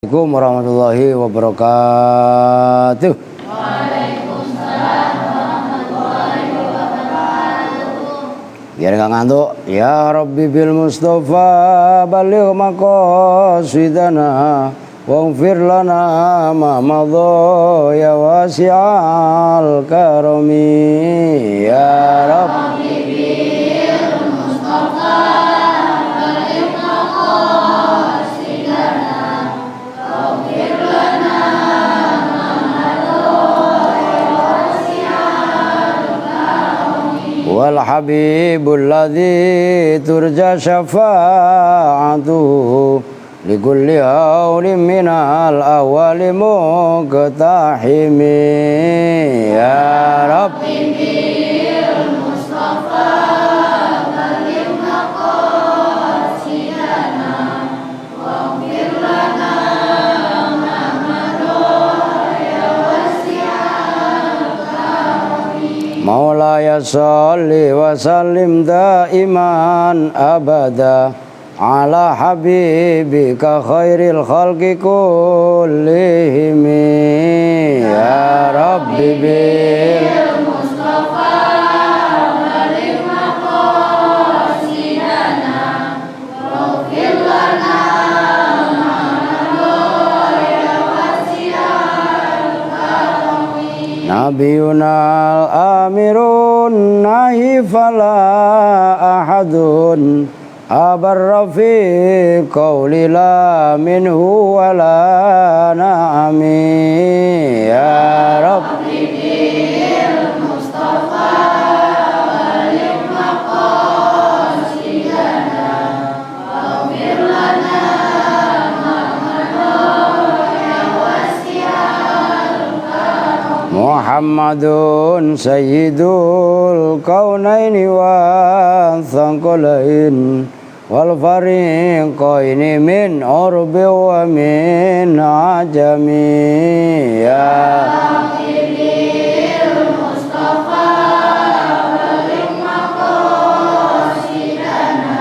Assalamualaikum warahmatullahi wabarakatuh. Waalaikumsalam warahmatullahi wabarakatuh. Biar nggak ngantuk. Ya Rabbi bil Mustafa baligh maqasidana waghfir lana ma madha ya wasi'al karami ya Rabbi bil Mustafa baligh maqasidana waghfir lana ma madha ya wasi'al karami wal habibul ladzi turja syafa'atuhu likulli hawlin minal awwali muqtahimi ya Rabbi bil Mustafa baligh maqasidana waghfir lana ma madha ya wasi'al karami Maulaya sholli wa sallim daiman abada ala habibika khairil khalqi kullihim ya Rabbi bil Mustafa baligh maqasidana waghfir lana ma madha ya wasi'al karami Nabiyuna al-amirun nahi fala ahadun abarra fi qawli la minhu wa la na'ami ya Rabbi bil Mustafa baligh maqasidana waghfir lana ma madha ya wasi'al karami Muhammadun sayyidul kaunaini wa thaqalain wal fariqaini min urbi wa min ajami ya bil Mustafa baligh maqasidana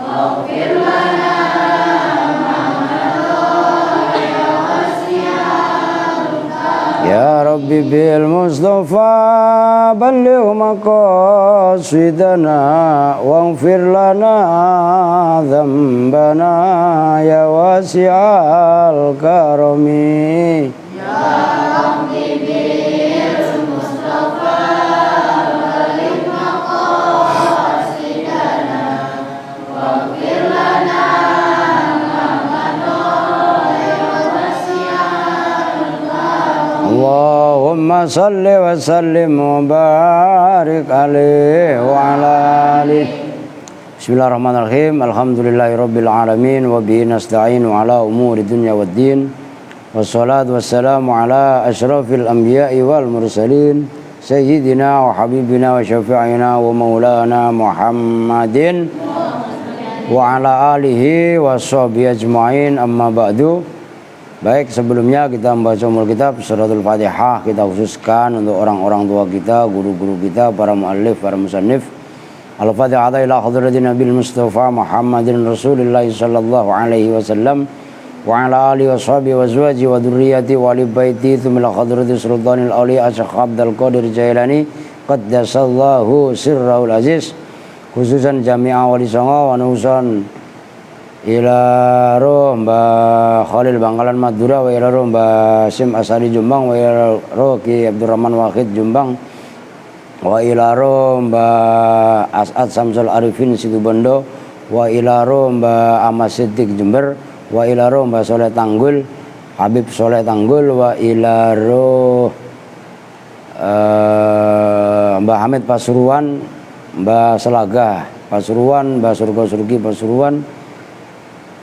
waghfir lana ma madha ya wasi'al karami Ya Rabbi bil Mustafa baligh maqasidana waghfir lana dzambana ya wasi'al karami Ya Rabbi bil Mustafa baligh maqasidana waghfir lana ma madha ya wasi'al karami Allahumma salli wa sallim wa barik alaihi wa ala alihi Bismillahirrahmanirrahim. Alhamdulillahirabbil alamin wa bihi nasta'inu ala umuri dunya waddin. Wassalatu wassalamu ala asyrafil anbiya'i wal mursalin sayyidina wa habibina wa syafi'ina wa maulana Muhammadin wa ala alihi wa sahbihi ajma'in, amma ba'du. Baik, sebelumnya kita membaca umul kitab suratul Fatihah kita khususkan untuk orang-orang tua kita, guru-guru kita, para muallif, para musannif. Al-Fatihah ila hadratin Nabil Mustafa Muhammadin Rasulillah sallallahu alaihi wasallam wa ala alihi wa sahbihi wa azwaji wa dhurriyyati wa ali baiti thumma ila hadrati sultanil awliya Syekh Abdul Qadir Jailani qaddasallahu sirrahul aziz, khususan Jami'ah Wali Songo wa nusan ila roh Mbah Khalil Bangkalan Madura wa ila roh Mbah Sim Asari Jombang wa ila roh Ki Abdurrahman Wahid Jombang wa ila roh Mbah As'ad Samsul Arifin Situbondo wa ila roh Mbah Ahmad Siddiq Jember wa ila roh Mbah Soleh Tanggul Habib Soleh Tanggul wa ila roh Mbah Hamid Pasuruan, Mbah Selagah Pasuruan, Mbah Surga Surgi Pasuruan,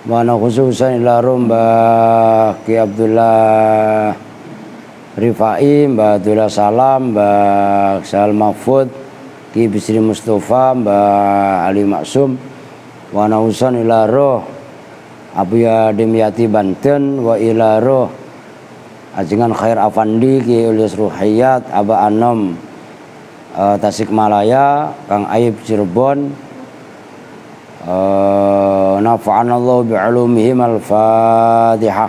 mana khususan ila roh Mbah Ki Abdullah Rifai, Mbah Abdullah Salam, Mbah Sal Mahfud, Ki Bisri Mustafa, Mbah Ali Maksum, wa nausan ila roh Abu Yadim Yati Banten, wa ila roh Ajengan Khair Afandi, Ki Ilyas Ruhayat, Aba Anom Tasikmalaya, Kang Aib Cirebon, nafa'anallahu bi'ulumihim. Al-Fatihah.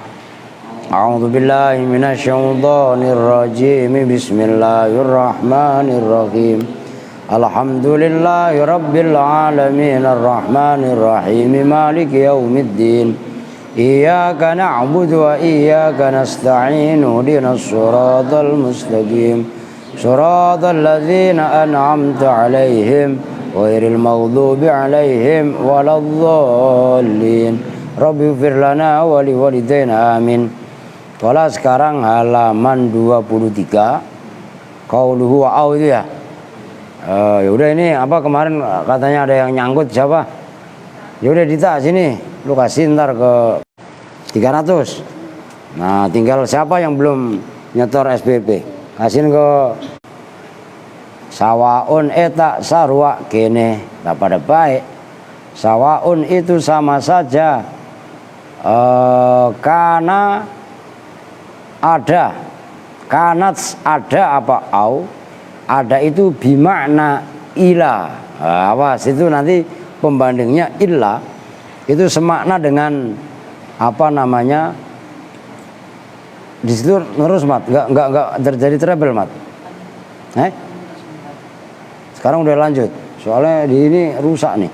A'udzu billahi minasyaitonir rajim. Bismillahirrahmanirrahim. Alhamdulillahi rabbil alamin arrahmanir rahim maliki yaumiddin. Iyyaka na'budu wa iyyaka nasta'in. Ihdinas siratal mustaqim. Siratal ladzina an'amta 'alaihim ghairil maghdubi 'alaihim waladdallin. Rabbighfir lana wa liwalidayna amin. Kalau sekarang halaman 23 qauluhu wa au itu ya. Ya udah, ini apa kemarin katanya ada yang nyangkut siapa? Ya udah Dita sini, lu kasih ntar ke 300. Nah, tinggal siapa yang belum nyetor SPP? Kasihin ke sawaun eta sarwa kene, tak pada baik. Sawaun itu sama saja. Karena ada, kanat ada apa au, ada itu bimakna ila. Awas itu nanti pembandingnya illa itu semakna dengan apa namanya, di situ terus mat, nggak terjadi trouble mat. Sekarang udah lanjut, soalnya di ini rusak nih,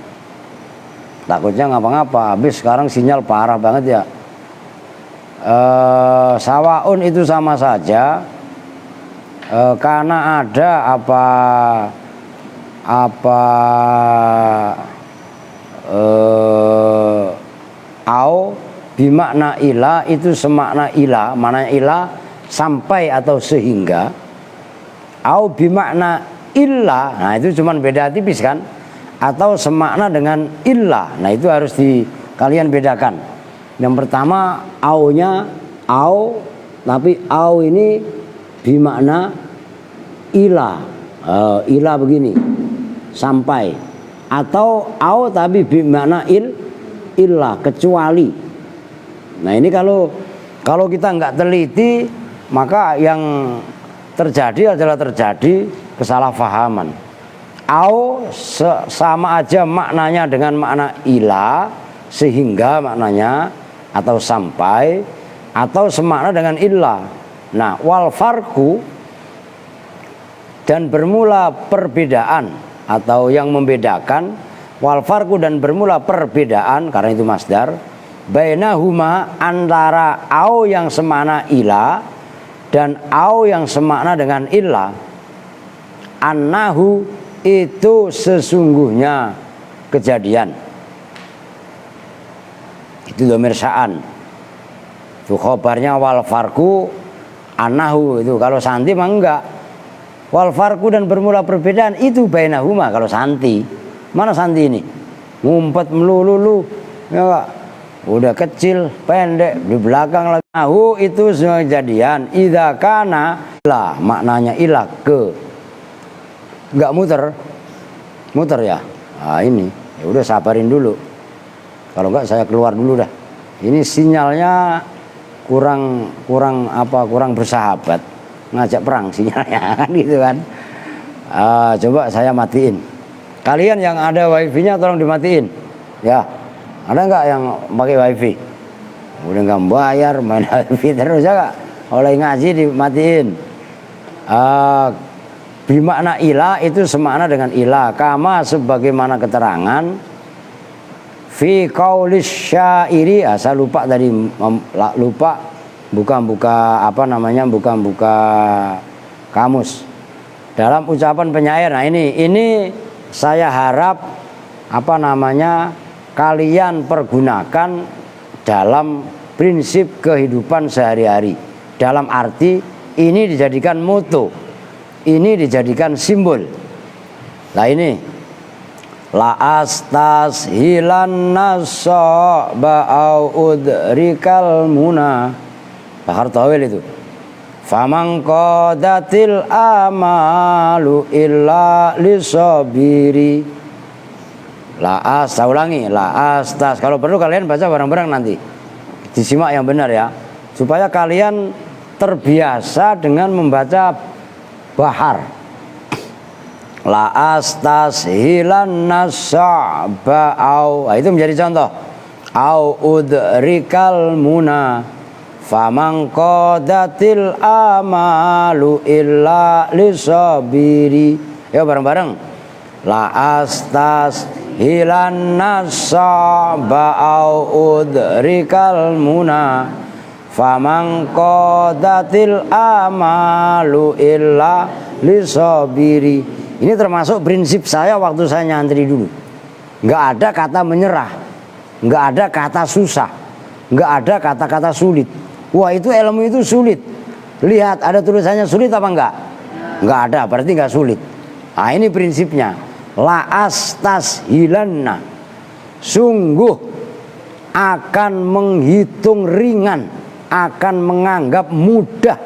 takutnya ngapa-ngapa. Habis sekarang sinyal parah banget ya. Sawaun itu sama saja, karena ada au bimakna ila itu semakna ila, maknanya ila sampai atau sehingga. Au bimakna illa, nah itu cuman beda tipis kan, atau semakna dengan illa. Nah itu harus kalian bedakan. Yang pertama aunya au, tapi au ini bimakna ila. Ila begini, sampai. Atau au tapi bimakna illa, kecuali. Nah ini kalau kita nggak teliti, maka yang terjadi adalah terjadi kesalahpahaman. Au sama aja maknanya dengan makna ila, sehingga maknanya, atau sampai, atau semakna dengan illa. Nah, wal farku, dan bermula perbedaan atau yang membedakan, wal farku dan bermula perbedaan karena itu masdar, bainahuma antara au yang semakna ila dan au yang semakna dengan illa, annahu itu sesungguhnya kejadian. Itu dhamir sya'an. Itu khobarnya wal farku annahu, itu kalau santi mah enggak. Wal farku dan bermula perbedaan itu bainahuma kalau santi. Mana santi ini? Ngumpet melulu ya enggak? Udah kecil, pendek, di belakang lagi. Nahu itu semua kejadian. Idza kana la, maknanya ilah ke. Enggak muter ya. Nah ini, ya udah sabarin dulu. Kalau enggak saya keluar dulu dah. Ini sinyalnya kurang bersahabat, ngajak perang sinyalnya kan gitu kan. Coba saya matiin. Kalian yang ada wifi-nya tolong dimatiin. Ya, ada nggak yang pakai wifi? Udah nggak bayar main wifi terus ya kak. Oleh ngaji dimatiin. Bimakna ilah itu semakna dengan ilah, kama sebagaimana keterangan fi qaulis syairi. Saya lupa tadi, lupa buka kamus dalam ucapan penyair. Nah ini saya harap kalian pergunakan dalam prinsip kehidupan sehari-hari, dalam arti ini dijadikan moto, ini dijadikan simbol. Nah ini la astas hilan nasa ba'au udrikal muna, Bahar Tawil itu. Famang qadatil amalu illa lisabiri. La as, saya ulangi, la astas. Kalau perlu kalian baca bareng-bareng nanti. Disimak yang benar ya, supaya kalian terbiasa dengan membaca bahar. La astas hilan nasa ba'au, itu menjadi contoh. Au udrikal muna Faman qadatil amalu illa lisabiri. Ya bareng-bareng. La astas hilan nasaba au udrikal muna. Faman qadatil amalu illa lisabiri. Ini termasuk prinsip saya waktu saya nyantri dulu. Nggak ada kata menyerah, nggak ada kata susah, nggak ada kata-kata sulit. Wah itu ilmu itu sulit. Lihat ada tulisannya sulit apa enggak? Enggak ada, berarti enggak sulit. Nah ini prinsipnya. La astas hilanna. Sungguh akan menghitung ringan, akan menganggap mudah.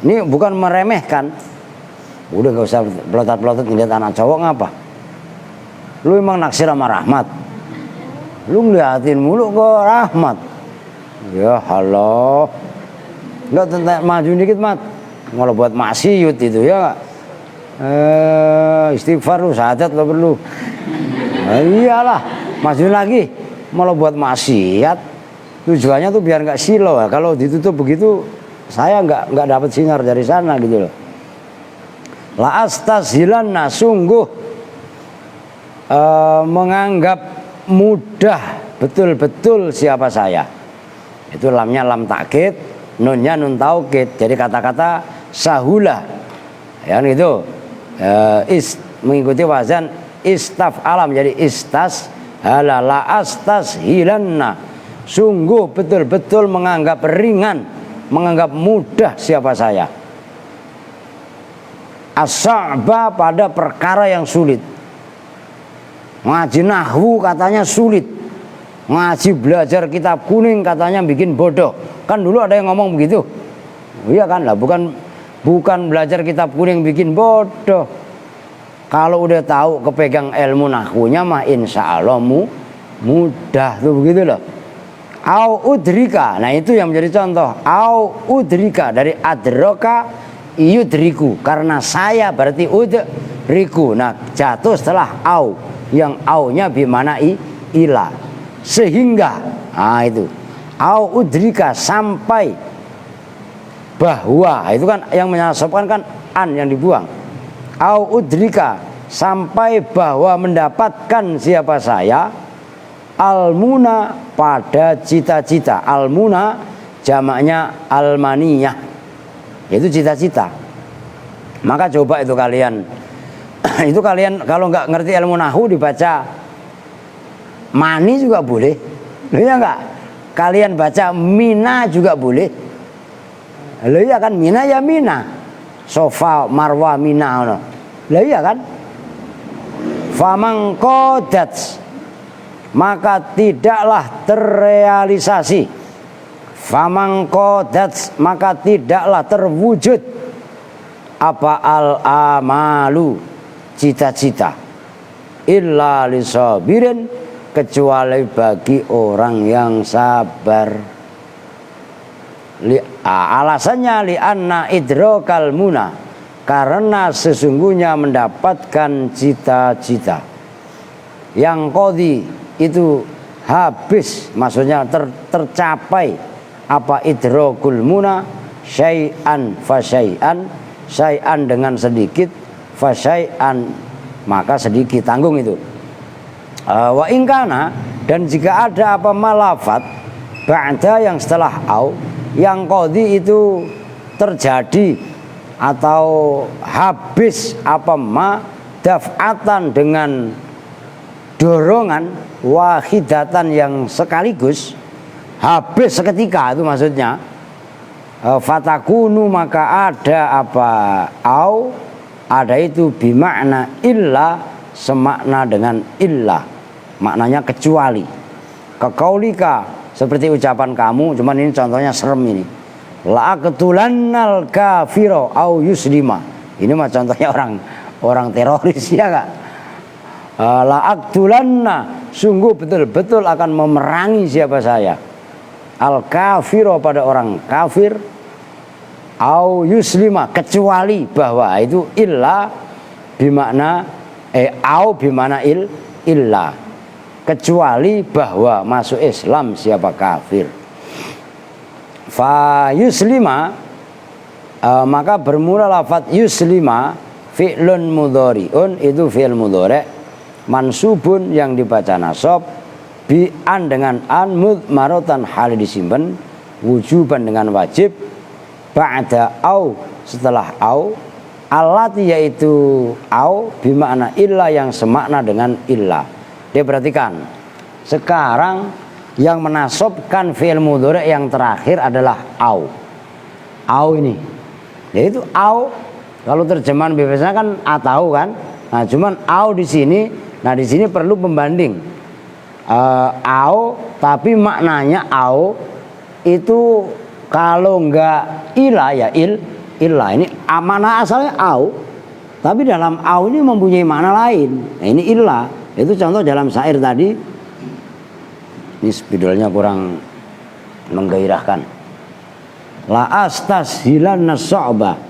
Ini bukan meremehkan. Udah gak usah pelotot-pelotot ngeliat anak cowok ngapa? Lu emang naksir sama Rahmat? Lu ngeliatin mulu ke Rahmat. Ya halo, nggak tentang maju dikit mat, malah buat maksiat itu ya. Istighfar lu, syahadat lo perlu. Iyalah, maju lagi, malah buat maksiat. Tujuannya tuh biar nggak silau. Kalau ditutup begitu, saya nggak dapat sinar dari sana gitu loh. La astazhilanna, sungguh menganggap mudah betul-betul siapa saya. Itu lamnya lam takkid, nunnya nun taukid. Jadi kata-kata sahula ya gitu, mengikuti wazan istaf alam, jadi istas halala astas hilanna, sungguh betul-betul menganggap ringan, menganggap mudah siapa saya. As-sa'ba, pada perkara yang sulit. Ngaji nahwu katanya sulit, ngaji belajar kitab kuning katanya bikin bodoh. Kan dulu ada yang ngomong begitu. Iya kan lah, bukan belajar kitab kuning bikin bodoh. Kalau udah tahu kepegang ilmu nahwunya mah insya Allah mudah tuh begitu loh. Au udrika, nah itu yang menjadi contoh. Au udrika dari adroka yudriku, karena saya berarti udriku. Nah jatuh setelah au, yang au-nya bimana ila. Sehingga, nah itu au udrika, sampai bahwa, itu kan yang menyebabkan kan an yang dibuang. Au udrika, sampai bahwa mendapatkan siapa saya, almuna, pada cita-cita. Almuna jamaknya almaniyah, yaitu cita-cita. Maka coba itu kalian itu kalian kalau nggak ngerti ilmu nahwu dibaca mani juga boleh, ya enggak? Kalian baca mina juga boleh. Lah iya kan, mina ya mina. Sofa marwa mina ono. Lah iya kan? Famang qadat, maka tidaklah terrealisasi. Famang qadat, maka tidaklah terwujud apa al-amalu, cita-cita, illa lisabirin, kecuali bagi orang yang sabar. Alasannya li'anna idrokal muna, karena sesungguhnya mendapatkan cita-cita yang qadhi itu habis, maksudnya tercapai apa idrokul muna, syai'an fa syai'an, syai'an dengan sedikit, fa syai'an maka sedikit, tanggung itu. Wa ingkana, dan jika ada apa malafat ba'da, yang setelah au, yang qadhi itu terjadi atau habis apa ma daf'atan, dengan dorongan, wahidatan yang sekaligus, habis seketika, itu maksudnya fatakunu, maka ada apa au, ada itu bimakna illa, semakna dengan illa, maknanya kecuali. Kekaulika, seperti ucapan kamu, cuman ini contohnya serem ini. La'aqtulannal kafiro au yuslima. Ini mah contohnya orang teroris ya enggak? La'aqtulanna, sungguh betul-betul akan memerangi siapa saya. Al kafiro, pada orang kafir. Au yuslima, kecuali bahwa itu illa bimakna au bimakna illa, kecuali bahwa masuk Islam siapa kafir. Fa yuslima, maka bermula lafadz yuslima fi'lun mudhari'un, itu fi'il mudhari' mansubun yang dibaca nasab, bi an dengan an, mudmaratan hal disimpan, wujuban dengan wajib, ba'da au setelah au, allati yaitu au bimakna illa yang semakna dengan illa. Dia perhatikan, sekarang yang menasobkan fi'il mudhari' yang terakhir adalah au. Au ini, yaitu au. Kalau terjemahan biasanya kan atau kan. Nah, cuman au di sini. Nah, di sini perlu pembanding. Au, tapi maknanya au itu kalau enggak ila ya illa. Ini mana asalnya au, tapi dalam au ini mempunyai makna lain. Nah, ini illa. Itu contoh dalam syair tadi. Ini spidolnya kurang menggairahkan. La astashilanna syu'bah.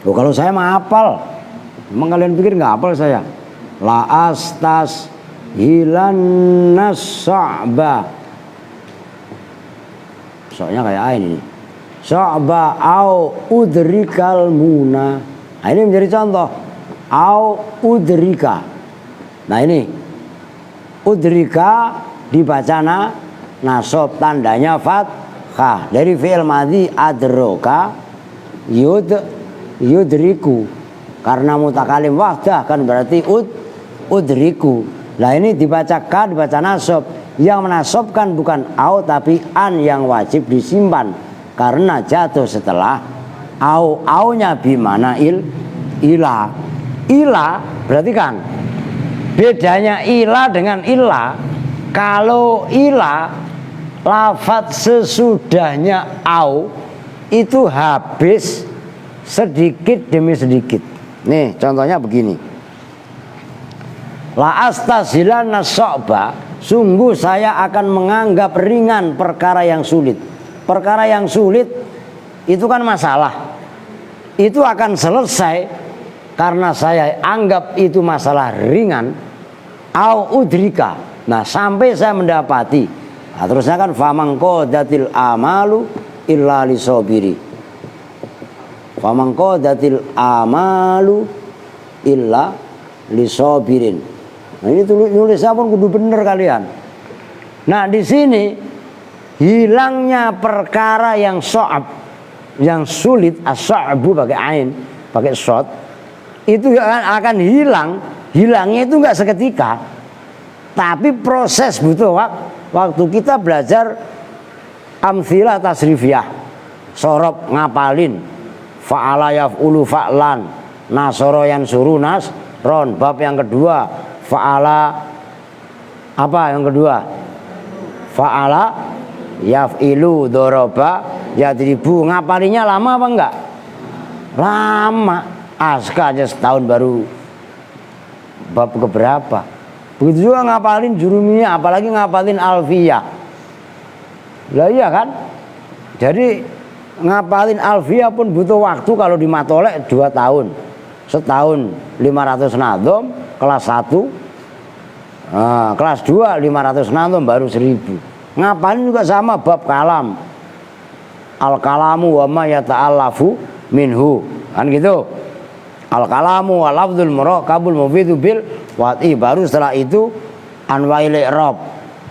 Loh, kalau saya mah hafal. Emang kalian pikir nggak hafal saya? La astashilanna syu'bah. Soalnya kayak ain ini. Syu'bah au udrikal muna. Nah, ini menjadi contoh. Au udrika. Nah, ini udrika dibaca nasab, tandanya fathah. Dari fi'il madhi adroka yudriku, karena mutakalim wahdah kan berarti udriku. Nah, ini dibaca ka, dibaca nasab. Yang menasabkan bukan au tapi an yang wajib disimpan karena jatuh setelah au. Aunya bimana ila. Ila berarti kan bedanya ila dengan illa. Kalau ila lafadz sesudahnya au itu habis sedikit demi sedikit. Nih contohnya begini. La astashilanna syu'bah, sungguh saya akan menganggap ringan perkara yang sulit. Perkara yang sulit itu kan masalah. Itu akan selesai karena saya anggap itu masalah ringan. Au udrika. Nah, sampai saya mendapati. Nah, terusnya kan faman qadatil amalu illa lisobiri. Faman qadatil amalu illa lisobirin. Nah, ini nulisnya pun kudu bener kalian. Nah, di sini hilangnya perkara yang so'ab, yang sulit, as-so'abu pakai ain, pakai shot, itu akan hilang. Hilangnya itu enggak seketika, tapi proses butuh waktu. Kita belajar amthilah tasrifiyah, sorob ngapalin, fa'ala yaf'ulu fa'lan, nasoro yansuru nasron. Bab yang kedua, fa'ala apa yang kedua? Fa'ala yaf'ilu doroba yadribu. Ngapalinya lama apa enggak? Lama. Aska aja setahun baru bab keberapa. Begitu juga ngapalin jurumiyah, apalagi ngapalin alfiyah. Lah iya kan? Jadi ngapalin alfiyah pun butuh waktu. Kalau di matolek 2 tahun. Setahun 500 nadom, kelas 1. Kelas 2 500 nadom baru 1000. Ngapalin juga sama bab kalam. Al-kalamu wa ma yata'allafu minhu. Kan gitu. Al-kalamu wa lafdzul murakabul mufidu bil wati. Baru setelah itu anwa'il i'rab.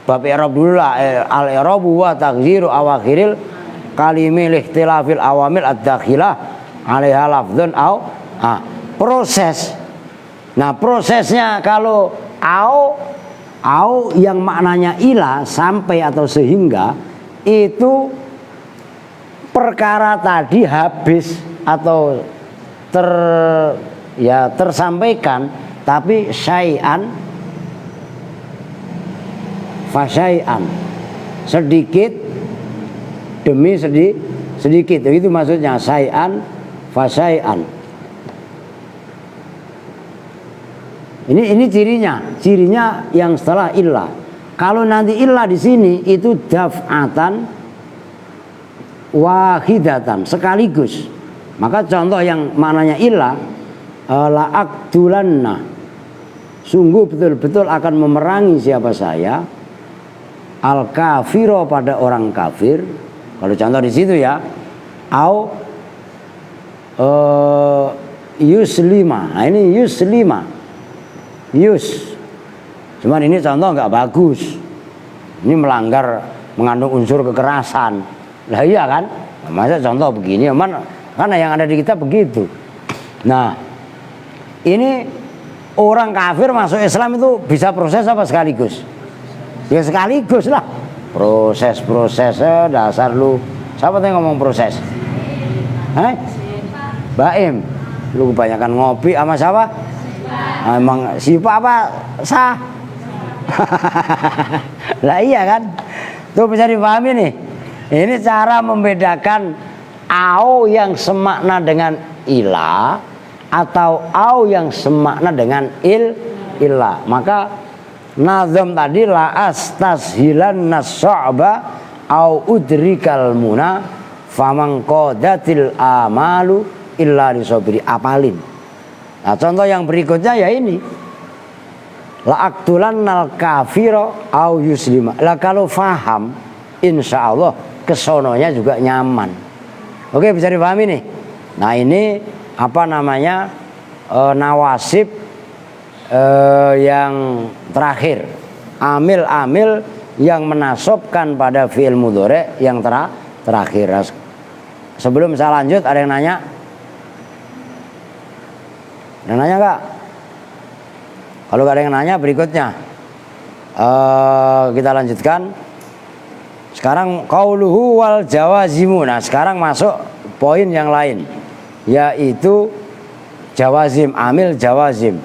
Bab i'rab dulu lah. Al-i'rabu wa taghyiru awakhiril kalimi lihtilafil awamil ad-dakhilah 'alaiha lafdzun au. Proses. Nah, prosesnya kalau au yang maknanya ila, sampai atau sehingga, itu perkara tadi habis atau tersampaikan, tapi syai'an fasyai'an, sedikit demi sedikit. Itu maksudnya syai'an fasyai'an. Ini cirinya yang setelah illa. Kalau nanti illa di sini itu daf'atan wahidatan, sekaligus. Maka contoh yang maknanya illa, la aktulanna, sungguh betul-betul akan memerangi siapa saya, al kafiro pada orang kafir. Kalau contoh di situ ya, au yuslima. Nah, ini yuslima. Cuman ini contoh nggak bagus. Ini melanggar, mengandung unsur kekerasan. Lah iya kan? Masa contoh begini, karena yang ada di kitab begitu. Nah, ini orang kafir masuk Islam itu bisa proses apa sekaligus? Ya sekaligus lah. Proses-prosesnya dasar lu. Siapa yang ngomong proses? Baim. Lu kebanyakan ngopi sama siapa? Emang siapa apa? Sah. Lah iya kan? Tuh bisa dipahami nih. Ini cara membedakan au yang semakna dengan ila atau au yang semakna dengan illa. Maka nazam tadi la astashilan nas'aba au udrikal muna faman qadatil amalu illa lisobri, apalin. Nah, contoh yang berikutnya ya ini. La aktulan nal kafiro au yuslima. Lah kalau faham, insya Allah kesononya juga nyaman. Oke, bisa dipahami nih. Nah ini apa namanya nawasib yang terakhir. Amil-amil yang menasobkan pada fi'il mudhari yang terakhir. Sebelum saya lanjut, ada yang nanya? Ada yang nanya nggak? Kalau nggak ada yang nanya, berikutnya kita lanjutkan. Sekarang qauluhu wal jawazimu. Nah sekarang masuk poin yang lain, yaitu jawazim, amil jawazim.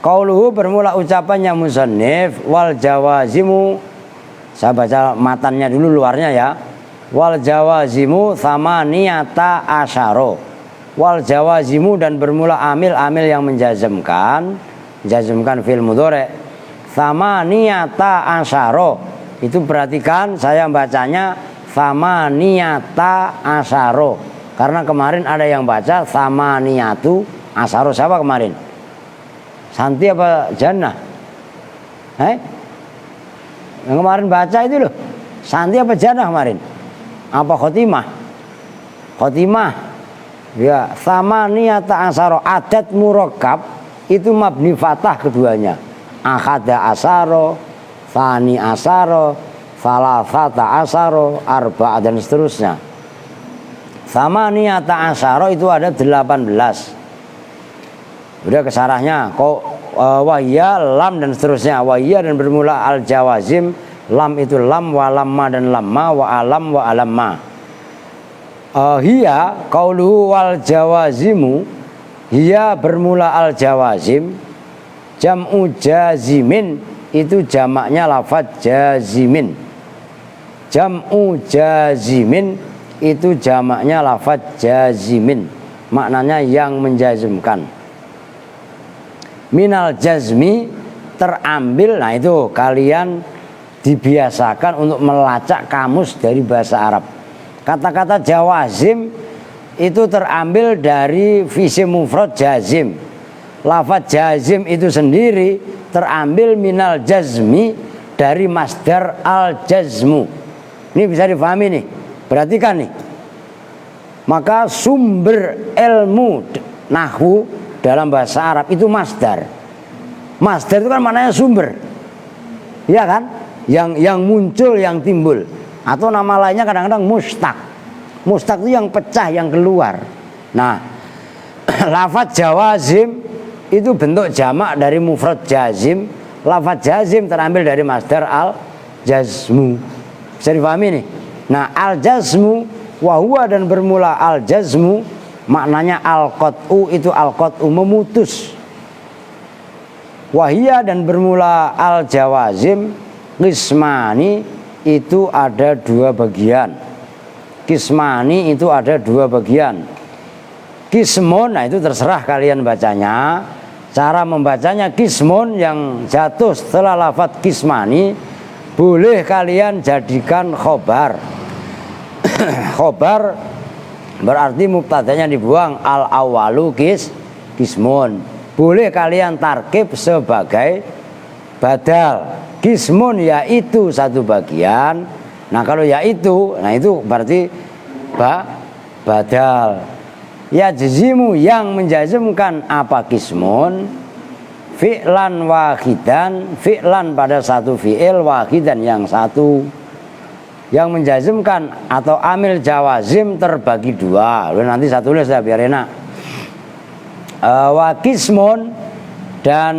Qauluhu bermula ucapannya musannif, wal jawazimu. Saya baca matannya dulu, luarnya ya. Wal jawazimu thamaniyata asyara. Wal jawazimu, dan bermula amil-amil yang menjazmkan fil mudhari. Thamaniyata asyara. Itu perhatikan, saya bacanya thamaniyata asyara. Karena kemarin ada yang baca thamaniyatu asyara. Siapa kemarin? Santi apa Jannah? Yang kemarin baca itu loh, Santi apa Jannah kemarin? Apa Khotimah? Khotimah. Ya, thamaniyata asyara, adat murakkab itu mabni fathah keduanya. Akhada asyara, tsani asyara, salasata asyara, arba'a, dan seterusnya. Thamaniyata asyara itu ada 18. Udah kesarahnya kok wahya, lam, dan seterusnya. Wahya dan bermula al jawazim. Lam itu lam, wa lamma dan lamma, wa alam wa alamma. Hiya qauluhu wal jawazimu. Hiya bermula al jawazim. Jam'u jazimin itu jamaknya lafaz jazimin. Jam'u jazimin itu jamaknya lafaz jazimin. Maknanya yang menjazmkan. Minal jazmi terambil. Nah itu kalian dibiasakan untuk melacak kamus dari bahasa Arab. Kata-kata jawazim itu terambil dari fi'il mufrad jazim. Lafaz jazim itu sendiri terambil minal jazmi dari masdar al jazmu. Ini bisa difahami nih. Perhatikan nih. Maka sumber ilmu nahwu dalam bahasa Arab itu masdar. Masdar itu kan maknanya sumber. Iya kan? Yang muncul, yang timbul. Atau nama lainnya kadang-kadang mustaq. Mustaq itu yang pecah, yang keluar. Nah, lafaz jawazim itu bentuk jamak dari mufrad jazim. Lafaz jazim terambil dari masdar al jazmu. Bisa dipahami nih. Nah, al jazmu wahwa, dan bermula al jazmu maknanya al qat'u, itu al qat'u memutus. Wahia, dan bermula al jawazim qismani itu ada dua bagian. Qismani itu ada dua bagian. Qismun, nah itu terserah kalian bacanya. Cara membacanya qismun yang jatuh setelah lafaz qismani boleh kalian jadikan khobar. Khobar berarti mubtadanya dibuang, al awalu qismun. Boleh kalian tarkib sebagai badal. Kismun yaitu satu bagian. Nah kalau yaitu, nah itu berarti badal. Yajzimu yang menjazmkan apa kismun, fi'lan wahidan, fi'lan pada satu fi'il, wahidan yang satu. Yang menjazmkan atau amil jawazim terbagi dua. Lalu nanti saya tulis ya biar enak. Wa kismun dan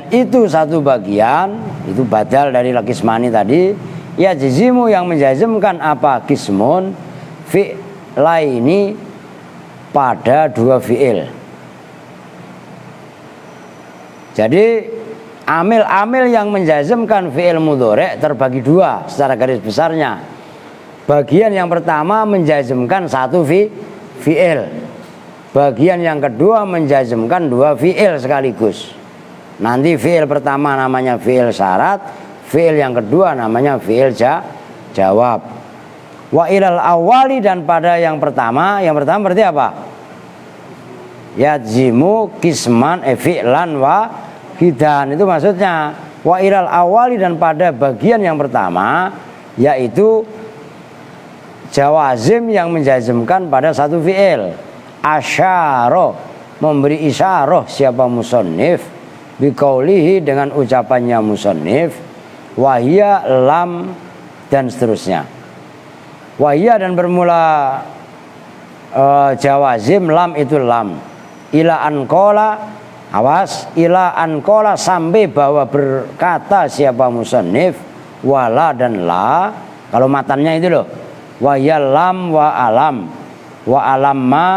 itu satu bagian, itu badal dari lakismani tadi. Ya jazimu yang menjazmkan apa kismun, fi'laini pada dua fi'il. Jadi amil-amil yang menjazmkan fi'il mudhari' terbagi dua secara garis besarnya. Bagian yang pertama menjazmkan satu fi'il. Bagian yang kedua menjazmkan dua fi'il sekaligus. Nanti fi'il pertama namanya fi'il syarat, fi'il yang kedua namanya fi'il jawab. Wa ilal awali dan pada yang pertama berarti apa? Yajzimu kisman fi'lan wahidan, itu maksudnya. Wa ilal awali dan pada bagian yang pertama yaitu jawazim yang menjazmkan pada satu fi'il. Asyara memberi isyarah siapa musannif biqaulihi dengan ucapannya musannif wahia lam dan seterusnya. Wahia dan bermula jawazim lam itu lam. Ila anqala, awas, ila anqala sampai bahwa berkata siapa musannif wala dan la. Kalau matannya itu loh, wahia lam wa alam, wa alamma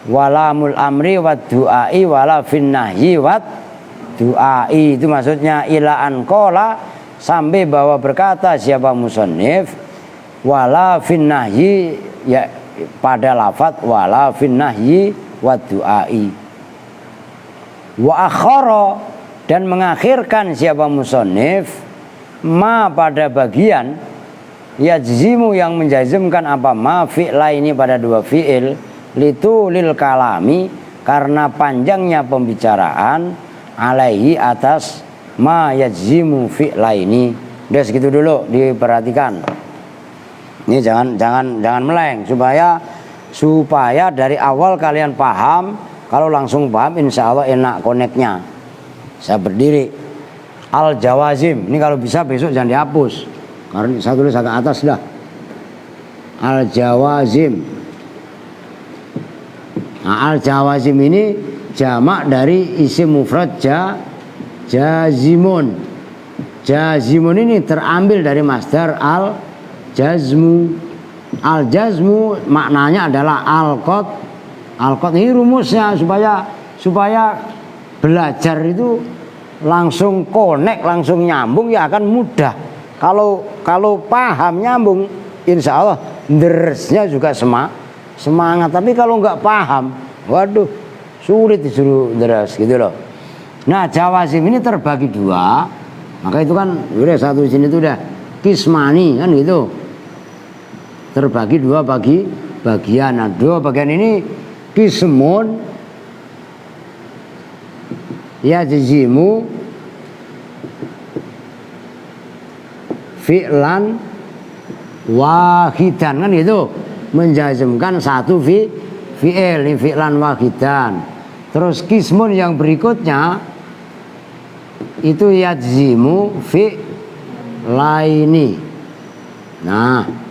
walamul amri wa du'ai wala finnahyi wa du'ai, itu maksudnya ila anqala sampai bahwa berkata siapa musannif wala finnahyi, ya pada lafaz wala finnahyi wa du'ai. Wa akhara dan mengakhirkan siapa musannif ma pada bagian yajzimu yang menjazmkan apa ma fi'la ini pada dua fi'il litulil kalami karena panjangnya pembicaraan alaihi atas ma yajzimu fi'la ini. Udah segitu dulu diperhatikan. Ini jangan meleng supaya dari awal kalian paham. Kalau langsung paham insya Allah enak koneknya. Saya berdiri al jawazim. Ini kalau bisa besok jangan dihapus. Karena saya tulis agak atas dah. Al jawazim. Nah, al jawazim ini jamak dari isim mufrad jazimun. Jazimun ini terambil dari masdar al jazmu. Al jazmu maknanya adalah alqat. Alqat ini rumusnya supaya belajar itu langsung connect, langsung nyambung ya akan mudah. Kalau paham nyambung insya Allah deresnya juga semangat. Tapi kalau nggak paham, waduh sulit disuruh deres gitu loh. Nah jawazim ini terbagi dua, maka itu kan udah satu sini itu udah kismani kan gitu, terbagi dua bagian. Nah dua bagian ini kismun yajzimu fi'lan wahidan kan gitu, menjazmkan satu fi'il ini fi'lan wahidan. Terus kismun yang berikutnya itu yajzimu fi'laini. Nah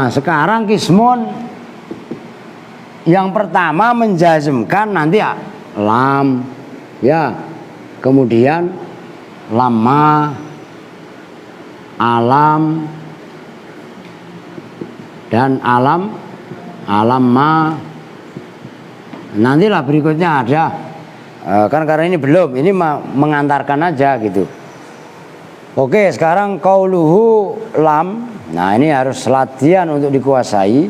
sekarang kismun yang pertama menjazmkan nanti ya lam ya, kemudian lama, alam dan alamma. Nantilah berikutnya ada kan karena ini belum, ini mengantarkan aja gitu. Oke, sekarang qauluhu lam. Nah ini harus latihan untuk dikuasai.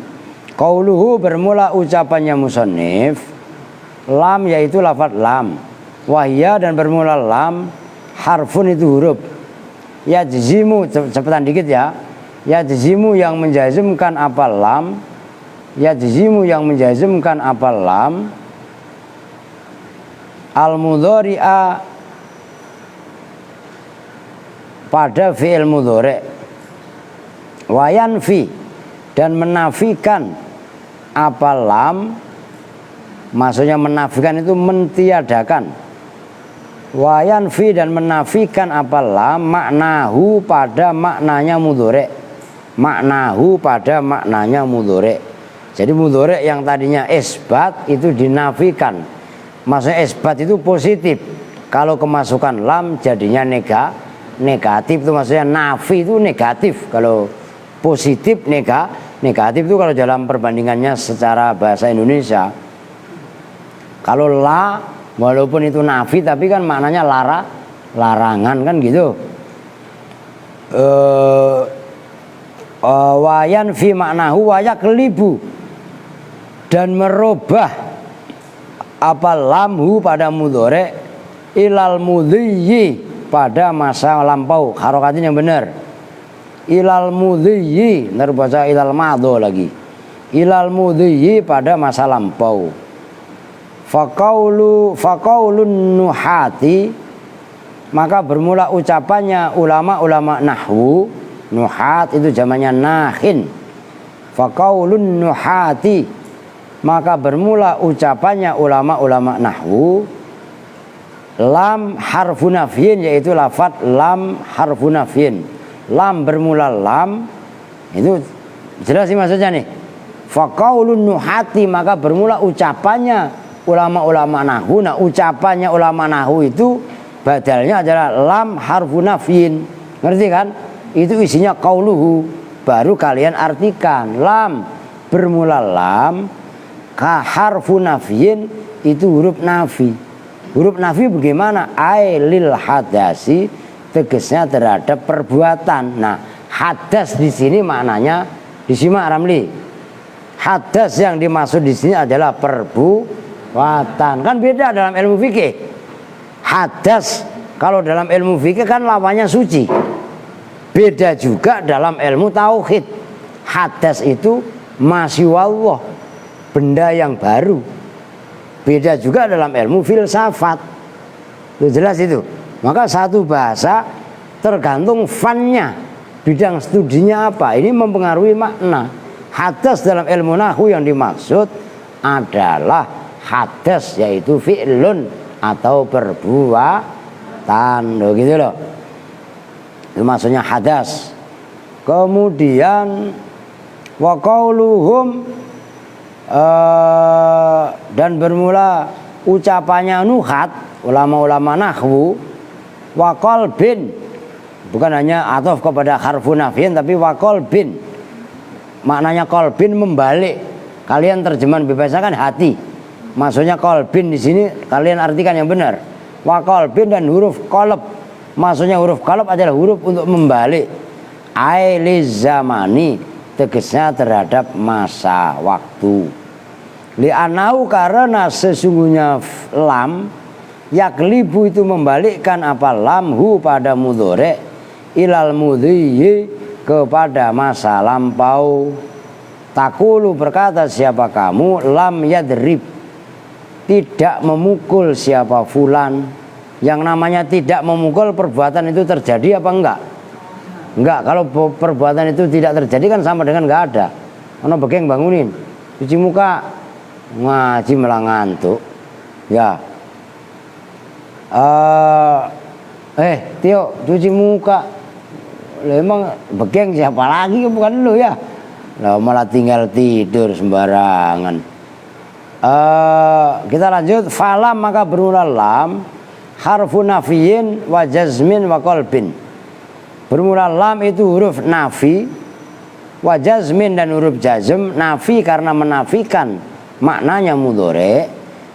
Qauluhu bermula ucapannya musannif lam yaitu lafaz lam. Wahya dan bermula lam harfun itu huruf. Yajzimu, cepetan dikit ya. Yajzimu yang menjazmkan apa lam. Yajzimu yang menjazmkan apa lam. al-mudhari'a pada fi'il mudhari', wa yanfi dan menafikan apa lam, maksudnya menafikan itu mentiadakan, wa yanfi dan menafikan apa lam maknahu pada maknanya mudhari', maknahu pada maknanya mudhari'. Jadi mudhari' yang tadinya isbat itu dinafikan, maksudnya isbat itu positif, kalau kemasukan lam jadinya negatif, itu maksudnya nafi itu negatif, kalau positif negatif itu kalau dalam perbandingannya secara bahasa Indonesia. Kalau la walaupun itu nafi tapi kan maknanya larangan kan gitu. Wayan fi maknahu wayak libu dan merubah apa lamhu pada mudhari' ilal mudhiyyi pada masa lampau, harokatnya yang benar. Ilal mudhiyyi, ntar baca ilal madho lagi. Ilal mudhiyyi pada masa lampau. Faqaulun nuhati, maka bermula ucapannya ulama-ulama nahwu. Nuhat itu zamannya nahin. Faqaulun nuhati, maka bermula ucapannya ulama-ulama nahwu. Lam harfu nafyin, yaitu lafadz lam harfu nafyin. Lam bermula lam, itu jelas sih maksudnya nih. Faqaulun nuhati, maka bermula ucapannya ulama-ulama nahwu. Nah, ucapannya ulama nahwu itu badalnya adalah lam harfu nafyin. Ngerti kan? Itu isinya qauluhu. Baru kalian artikan lam bermula lam, ka harfu nafyin itu huruf nafi. Huruf nafi bagaimana? Ailil hadasi, tegasnya terhadap perbuatan. Nah, hadas di sini maknanya disimak Ramli. Hadas yang dimaksud di sini adalah perbuatan. Kan beda dalam ilmu fikih. Hadas kalau dalam ilmu fikih kan lawannya suci. Beda juga dalam ilmu tauhid. Hadas itu masyiwallah, benda yang baru. Beda juga dalam ilmu filsafat. Itu jelas itu. Maka satu bahasa tergantung fannya, bidang studinya apa, ini mempengaruhi makna. Hadas dalam ilmu nahwu yang dimaksud adalah hadas, yaitu fi'lun atau perbuatan. Loh, gitu loh. Itu maksudnya hadas. Kemudian wa qauluhum, dan bermula ucapannya nuhat, ulama-ulama nahwu. Wa qalbin, bukan hanya ataf kepada harfu nafyin, tapi wa qalbin maknanya qalbin membalik. Kalian terjemahan bebasnya kan hati, maksudnya qalbin di sini kalian artikan yang benar. Wa qalbin dan huruf qalb, maksudnya huruf qalb adalah huruf untuk membalik. Ailiz zamani, tegasnya terhadap masa waktu. Li'anau, karena sesungguhnya lam yaklibu itu membalikkan apa lamhu pada mudhari' ilal mudhiyyi kepada masa lampau. Takulu, berkata siapa kamu, lam yadrib, tidak memukul siapa fulan. Yang namanya tidak memukul, perbuatan itu terjadi apa enggak? Enggak. Kalau perbuatan itu tidak terjadi kan sama dengan enggak ada. Ono begeng bangunin, cuci muka, ngaji malah ngantuk. Ya. Tio, cuci muka. Lah emang begeng siapa lagi, bukan lu ya? Lah malah tinggal tidur sembarangan. Kita lanjut. Falam, maka berulah lam harfu nafiyin wa jazmin wa qalbin. Bermula lam itu huruf nafi, wa jazmin dan huruf jazm. Nafi karena menafikan maknanya mudhari',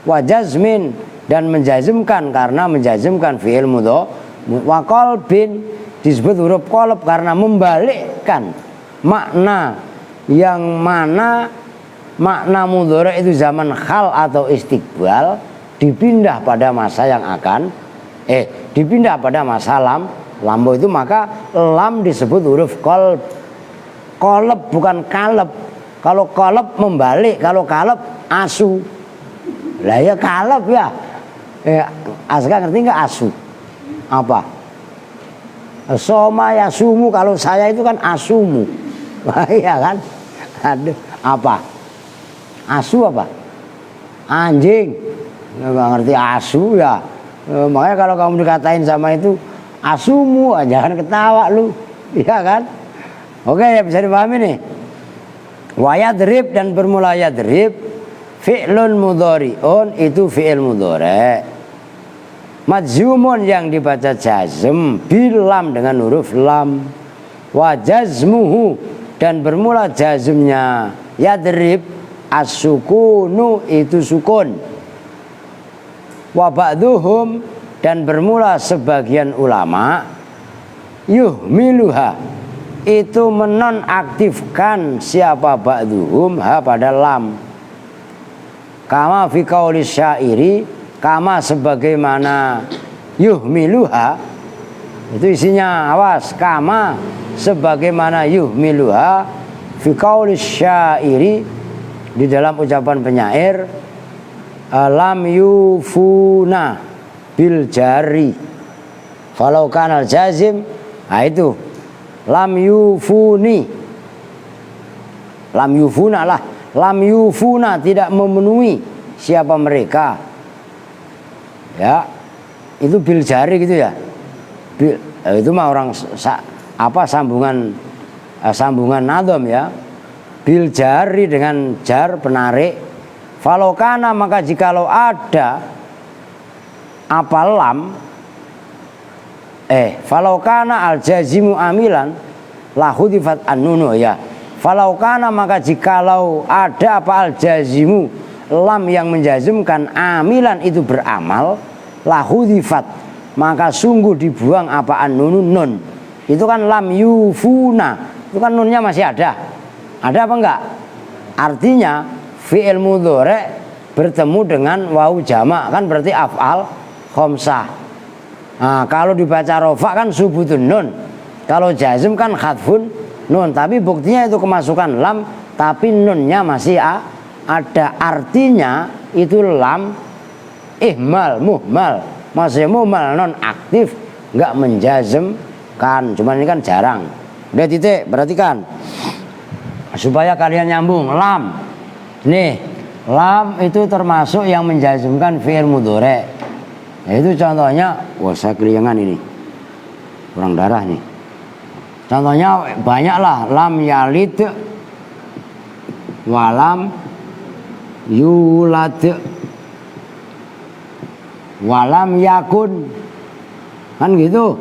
wa jazmin dan menjazmkan karena menjazmkan fi'il mudhari', wa qalbin disebut huruf qalb karena membalikkan makna, yang mana makna mudhari' itu zaman hal atau istiqbal dipindah pada masa yang akan dipindah pada masa lampau itu. Maka lam disebut huruf qalb. Qalb bukan kaleb. Kalau qalb membalik, kalau kaleb asu. Lah ya kaleb ya. Aska ngerti nggak asu? Apa? Soma yasumu, kalau saya itu kan asumu. Iya kan? Aduh, apa? Asu apa? Anjing. Nggak ngerti asu ya. Makanya kalau kamu dikatain sama itu asumu, jangan ketawa lu. Iya kan? Oke, ya bisa dipahami nih. Wa yadrib, dan bermula yadrib fi'lun mudhari'un, itu fi'il mudhari'. Majzumun, yang dibaca jazm bil lam, dengan huruf lam. Wa jazmuhu, dan bermula jazmnya yadrib as-sukunu, itu sukun. Wa ba'duhum, dan bermula sebagian ulama yuhmiluha, itu menonaktifkan siapa ba'duhum ha pada lam. Kama fi qauli syairi, kama sebagaimana yuhmiluha, itu isinya awas, kama sebagaimana yuhmiluha fi qauli syairi, di dalam ucapan penyair, lam yufuna bil jari falau kanal jazim. Nah itu lam yufuni, lam yufuna lah, lam yufuna, tidak memenuhi siapa mereka, ya itu bil jari gitu ya. Itu mah orang sambungan nadom ya. Bil jari, dengan jar penarik. Falokana, maka jikalau ada apa lam, falokana al jazimu amilan lahudifat an-nunu ya. Falokana, maka jikalau ada apa al jazimu, lam yang menjazmkan, amilan itu beramal, lahudifat, maka sungguh dibuang apa an-nunu, nun. Itu kan lam yufuna, itu kan nunnya masih ada apa enggak? Artinya fi'il mudhari' bertemu dengan wawu jamak, kan berarti af'al khamsah. Nah, kalau dibaca rofa kan subutun nun, kalau jazm kan khatfun nun. Tapi buktinya itu kemasukan lam, tapi nunnya masih ada. Artinya itu lam ihmal, muhmal. Maksudnya muhmal, non aktif, nggak menjazmkan. Cuman ini kan jarang. Udah titik, perhatikan supaya kalian nyambung. Lam, nih, lam itu termasuk yang menjazmkan fi'il mudhari'. Itu contohnya, wah saya keliangan ini, kurang darah nih. Contohnya banyaklah, lam yalid, walam yulad, walam yakun, kan gitu.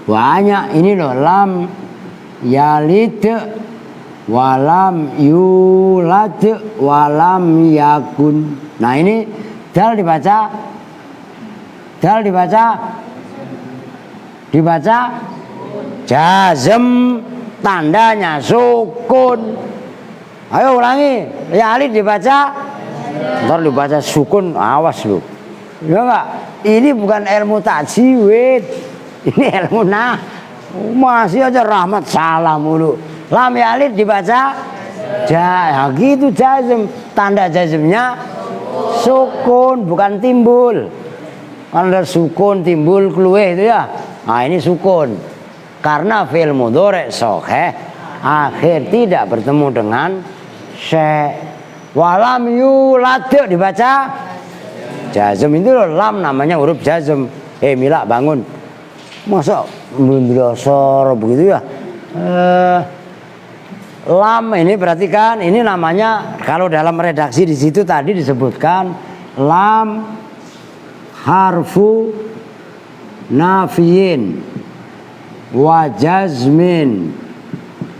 Banyak ini loh, lam yalid, walam yulad, walam yakun. Nah ini dal dibaca jazm, tandanya sukun. Ayo ulangi, yalid dibaca, ntar dibaca sukun, awas lu. Ya enggak? Ini bukan ilmu tajwid, ini ilmu masih aja rahmat salah mulu. Lam yalid dibaca ya gitu, jazm, tanda jazmnya sukun, bukan timbul. Kan ada sukun timbul keluih itu ya. Nah ini sukun, karena fi'il mudhari' shahih akhir tidak bertemu dengan syai'. Walam yulad dibaca jazm, itu loh lam namanya huruf jazm. Mila bangun, masa mendasar begitu ya. Lam ini perhatikan, ini namanya kalau dalam redaksi di situ tadi disebutkan lam harfu nafiyin wa jazmin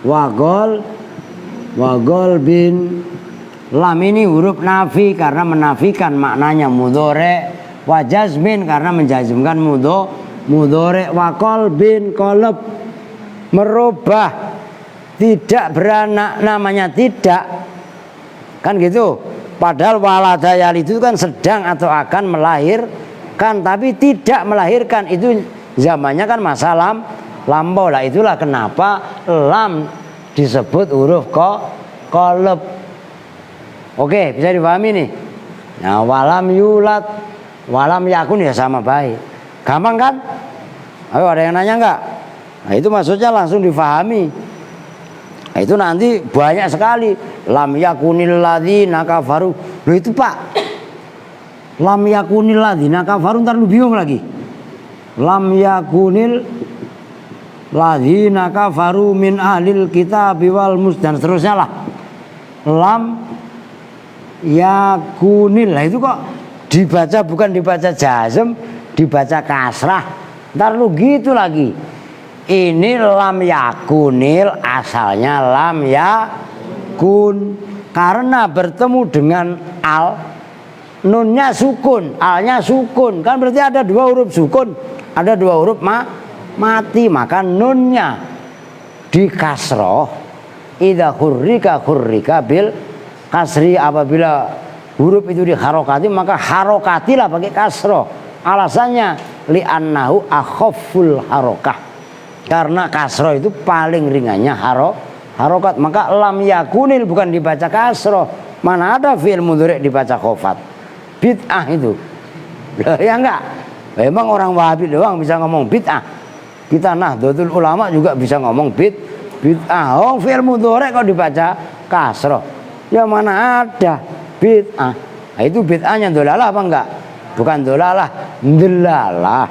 wa golbin. Lam ini huruf nafi karena menafikan maknanya mudhari', wa jazmin karena menjazmkan mudhari', wa qalbin qalb merubah, tidak beranak namanya tidak, kan gitu. Padahal walada yalid itu kan sedang atau akan melahirkan, tapi tidak melahirkan, itu zamannya kan masa lampau lah. Itulah kenapa lam disebut huruf qalb. Oke, bisa dipahami nih. Nah, walam yulad, walam yakun ya sama baik. Gampang kan? Ayo ada yang nanya enggak? Nah itu maksudnya langsung difahami. Nah, itu nanti banyak sekali. Lam yakunil ladzina kafaru. Loh itu Pak. Lam yakunil ladzina kafaru, ntar lu bingung lagi. Lam yakunil ladzina kafaru min ahlil kitab wal dan seterusnya lah. Lam yakunil. Lah itu kok dibaca bukan dibaca jazm, dibaca kasrah. Ntar lu gitu lagi. Ini lam yakunil asalnya lam yakun karena bertemu dengan al, nunnya sukun, alnya sukun, kan berarti ada dua huruf sukun, ada dua huruf mati, maka nunnya di kasroh. Idza hurrika bil kasri, apabila huruf itu diharokati maka harokatilah pakai kasroh. Alasannya li'annahu akhaful harokah, karena kasroh itu paling ringannya harokat. Maka lam yakunil bukan dibaca kasroh. Mana ada fi'il mudhari dibaca khofat. Bid'ah itu. Ya enggak. Memang orang Wahabi doang bisa ngomong bid'ah. Kita Nahdlatul Ulama juga bisa ngomong bid'ah. Oh, fi'il mudhari kok dibaca kasroh. Ya mana ada bid'ah. Nah, itu bid'ahnya dolalah apa enggak? Bukan dolalah, delalah.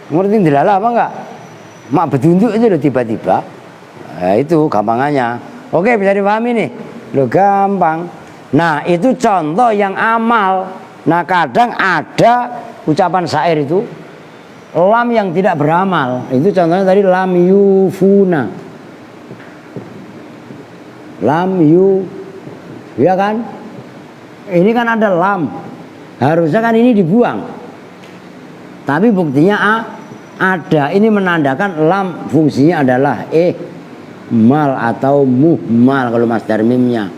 Ngerti delalah apa enggak? Mak betunduk itu loh tiba-tiba. Nah, itu gampangannya. Oke, bisa dipahami nih. Loh gampang. Nah, itu contoh yang amal. Nah, kadang ada ucapan syair itu lam yang tidak beramal. Itu contohnya tadi lam yufuna. Lam yu, ya kan? Ini kan ada lam. Harusnya kan ini dibuang. Tapi buktinya ada. Ini menandakan lam fungsinya adalah mal atau muhmal kalau masdar mimnya.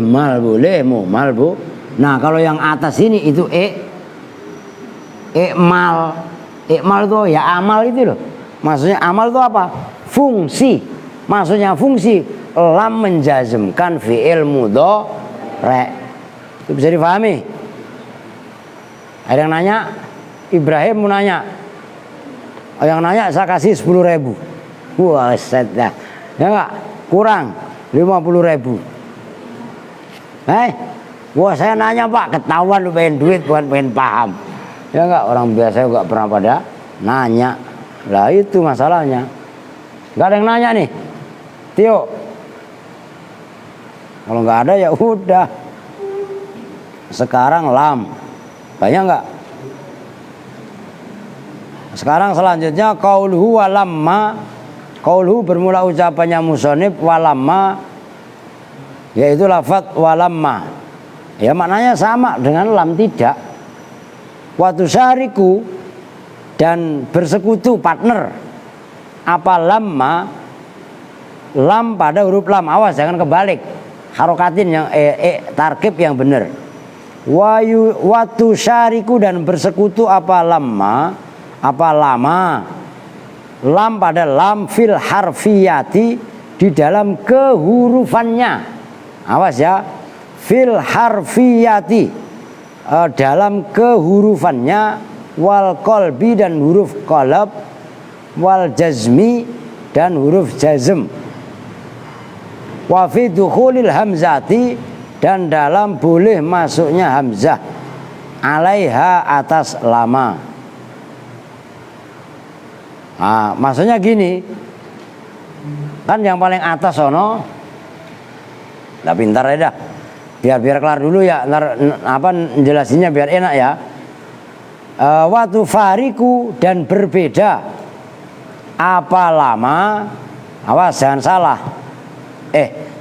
Mal boleh, muhmal bu. Nah kalau yang atas ini itu mal. Mal itu ya amal itu loh. Maksudnya amal itu apa? Fungsi. Maksudnya fungsi. Lam menjazmkan fi'il mudhari. Itu bisa difahami. Ada yang nanya? Ibrahim mau nanya. Yang nanya saya kasih 10.000. Wah set dah. Ya enggak? Kurang 50.000. Wah saya nanya Pak, ketahuan lu pengen duit bukan pengen paham. Ya enggak, orang biasa juga pernah pada nanya. Lah itu masalahnya. Enggak ada yang nanya nih. Tio. Kalau enggak ada ya udah. Sekarang lam. Banyak enggak? Sekarang selanjutnya qauluhu walamma. Qauluhu bermula ucapannya musonib walamma, yaitu lafadz walamma. Ya maknanya sama dengan lam tidak. Watu syariku dan bersekutu partner. Apa lamma? Lam pada huruf lam. Awas jangan kebalik. Harokatin yang tarkib yang benar. Watu syariku dan bersekutu apa lamma? Apa lama? Lam pada lam fil harfiyati di dalam kehurufannya. Awas ya. Fil harfiyati dalam kehurufannya, wal qalbi dan huruf qalb, wal jazmi dan huruf jazm. Wa fi dukhulil hamzati dan dalam boleh masuknya hamzah alaiha atas lama. Nah, maksudnya gini, kan yang paling atas sono, nah pintar ya dah, biar kelar dulu ya, ntar apa jelasinnya biar enak ya. Watu fariku dan berbeda, apa lama, awas jangan salah.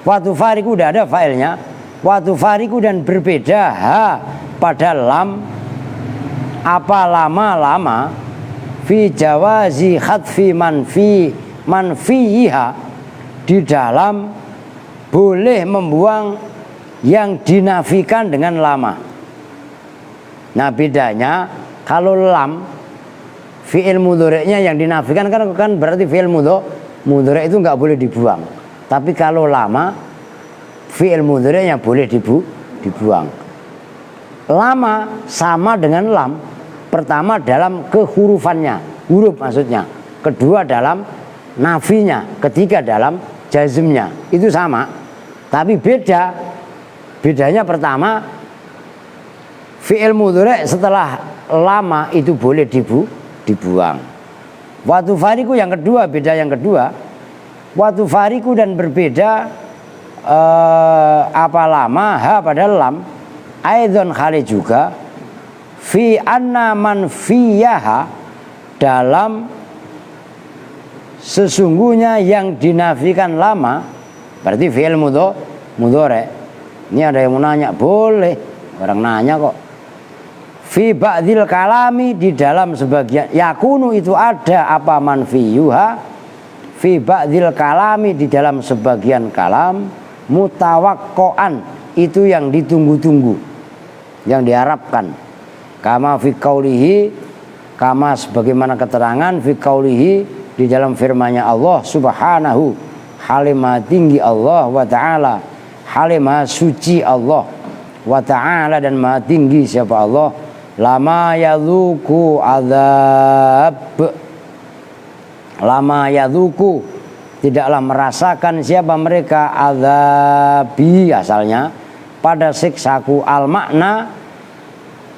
Watu fariku udah ada failnya. Watu fariku dan berbeda pada lam, apa lama fi jawazi khadfi manfiha di dalam boleh membuang yang dinafikan dengan lama. Nah bedanya kalau lam fi'il mudhari'nya yang dinafikan kan berarti fi'il mudhari' itu nggak boleh dibuang. Tapi kalau lama fi'il mudhari'nya boleh dibuang. lama sama dengan lam. Pertama dalam kehurufannya, huruf maksudnya. Kedua dalam nafinya, ketiga dalam jazmnya. Itu sama. Tapi bedanya pertama, fi'il mudhari' setelah lama itu boleh dibuang. Watu fariku yang kedua, beda yang kedua. Watu fariku dan berbeda apa lama ha pada lam. Aidzon khali juga fi anna man fiyaha dalam sesungguhnya yang dinafikan lama, berarti fi'il mudhari'. Ini ada yang mau nanya, boleh orang nanya kok. Fi ba'dil kalami di dalam sebagian yakunu itu ada apa manfiyuha fi ba'dil kalami di dalam sebagian kalam mutawaqqo'an itu yang ditunggu-tunggu, yang diharapkan. Kama fi qaulihi, kama sebagaimana keterangan fi qaulihi di dalam firman-Nya Allah Subhanahu, halimah tinggi Allah wa ta'ala, halimah suci Allah wa ta'ala dan maha tinggi siapa Allah, lama yadzuku azab, lama yadzuku tidaklah merasakan siapa mereka azabi asalnya pada siksaku, al makna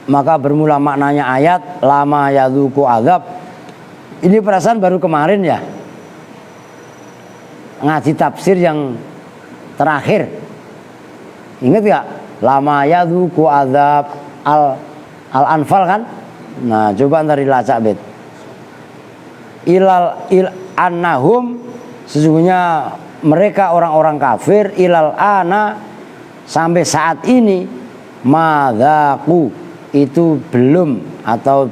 maka bermula maknanya ayat lama yadzuku azab. Ini perasaan baru kemarin ya ngaji tafsir yang terakhir, ingat gak lama yadzuku azab al-anfal kan. Nah coba ntar dilacak bet ilal annahum sesungguhnya mereka orang-orang kafir ilal ana sampai saat ini madzaku itu belum atau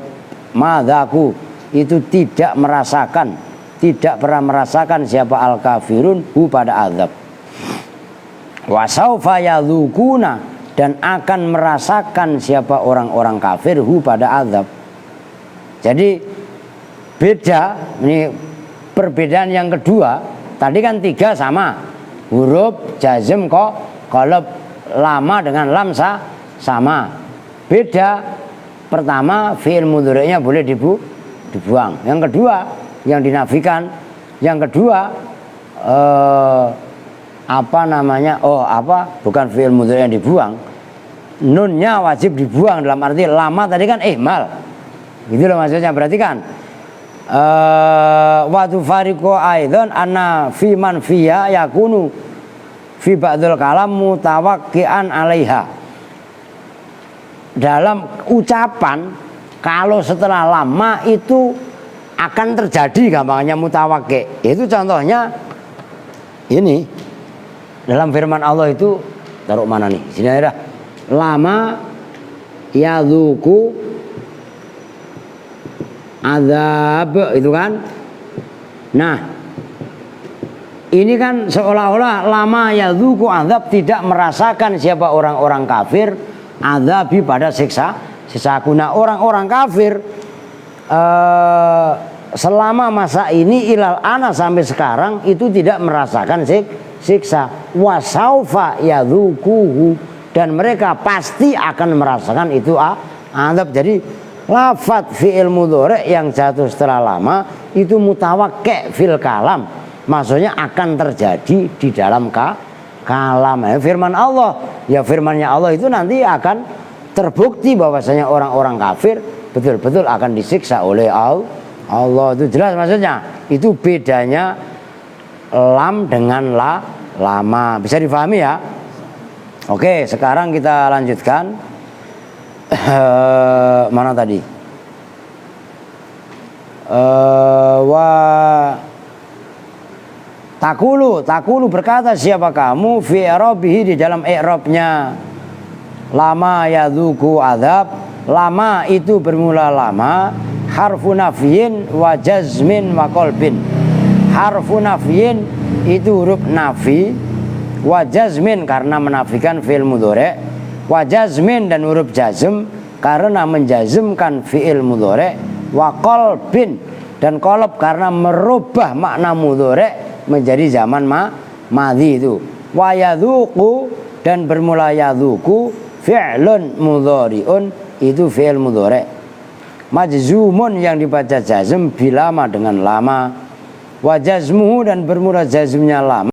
madzaku itu tidak merasakan, tidak pernah merasakan siapa al-kafirun hu pada azab. Wa saufa yadzukuna dan akan merasakan siapa orang-orang kafir hu pada azab. Jadi beda, ini perbedaan yang kedua. Tadi kan tiga sama, huruf jazm kok qalb lama dengan lam sama. Beda, pertama fi'il mudhari'nya boleh dibuang. Yang kedua yang dinafikan. Yang kedua apa namanya? Bukan fi'il mudhari' yang dibuang. Nunnya wajib dibuang dalam arti lama tadi kan ihmal. Gitu loh maksudnya. Berarti kan wa tufariqu aidzan anna fi man fiya yakunu fi ba'dul kalam mutawaqqi'an 'alaiha. Dalam ucapan kalau setelah lama itu akan terjadi gampangnya mutawaqqi'. Itu contohnya ini dalam firman Allah itu taruh mana nih? Sini ada lama yadzuku azab itu kan. Nah ini kan seolah-olah lama yadzuku azab tidak merasakan siapa orang-orang kafir azabi pada siksaku. Nah orang-orang kafir selama masa ini ilal ana sampai sekarang itu tidak merasakan siksa. Wasaufa yadzukuhu dan mereka pasti akan merasakan itu azab. Jadi lafadz fi'il mudhari' yang jatuh setelah lama itu mutawaqqi' fil kalam, maksudnya akan terjadi di dalam kalam. Firman Allah, ya firmannya Allah itu nanti akan terbukti bahwasanya orang-orang kafir betul-betul akan disiksa oleh Allah. Itu jelas maksudnya. Itu bedanya lam dengan lama. Bisa difahami ya? Oke, sekarang kita lanjutkan. Mana tadi? Wa takulu berkata siapa kamu fi i'rabihi di dalam i'rabnya lama yadzuku azab. Lama itu bermula lama harfu nafyin wa jazmin wa qalbin. Harfu nafyin itu huruf nafi, wa jazmin karena menafikan fi'il mudhari', wa jazmin dan huruf jazm karena menjazmkan fi'il mudhari', wa qalbin dan qalb karena merubah makna mudhari' menjadi zaman madhi itu. Wa yadzuku dan bermula yadzuku Fi'lun mudhari'un itu fi'il mudhari'. Majzumun yang dibaca jazm bilama dengan lama. Wa jazmuhu dan bermula jazmnya lama.